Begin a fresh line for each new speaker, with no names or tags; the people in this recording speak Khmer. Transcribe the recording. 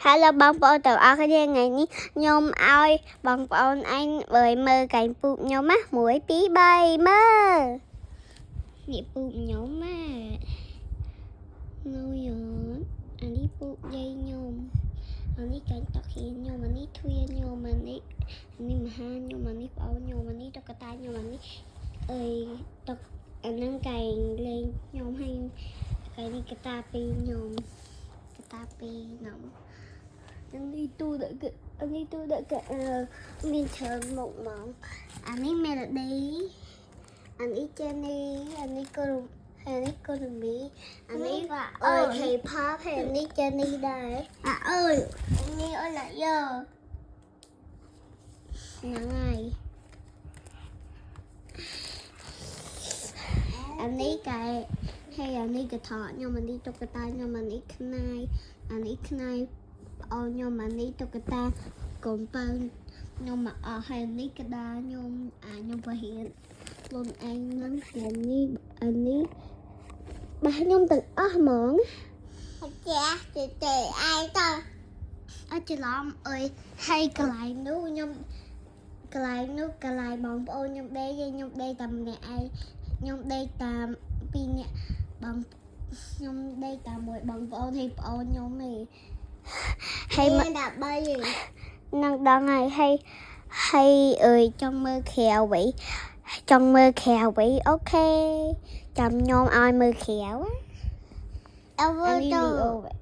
Hello បងប្អូនទាំងអស់គ្នាថ្ងៃនេះខ្ញុំឲ្យបងប្អូនអញមើលកែងពូកខ្ញុំណា1 2 3មើលនេះពូកខ្ញុំណានោះយត់អានេះពូកយាយខ្ញុំអានេះកែងតក់ហ៊ីខ្ញុំអានេះទ្វាខ្ញុំអានេះមហាខ្ញុំអានេះប្អូនខ្ញុំអានេះតុក្កតាខ្ញុំអានេះតុកអានឹងកែងលេងខ្ញុំហើយកែងនេះកតាពីខ្ញុំកតាពីខ្ញុំនេះទូដាក់មានច្រើនមុខហ្មងអានេះ Melody អានេះ Jenny អានេះកូរ៉ូអានេះកូរ៉ូមីអានេះK-pop អានេះ Jenny ដែរអើយនេះអូឡាយ៉ហ្នឹងហើយអានេះកែហើយអានេះកថោខ្ញុំអានេះតុក្កតាខ្ញុំអានេះខ្នាយអានេះខ្នាយអូនខ្ញុំអានេះតុក្កតាកូនបើខ្ញុំមកអស់ហើយនេះកដាខ្ញុំខ្ញុំបរិញ្ញាខ្លួនឯងនឹងអានេះបាទខ្ញុំទាំងអស់ហ្មងចាទេអាយតអត់ច្រឡំអើយហើយកន្លែងនោះខ្ញុំកន្លែងបងប្អូនខ្ញុំដេកខ្ញុំដេកតែម្នាក់ឯងខ្ញុំដេកតាម2នាក់បងខ្ញុំដេកតាមមួយបងប្អូនហើយប្អូនខ្ញុំឯងហើយមកដល់3នឹងដល់ហើយអើយចង់មើលក្រៅវិញអូខេចាំខ្ញុំឲ្យមើលក្រៅអើទៅ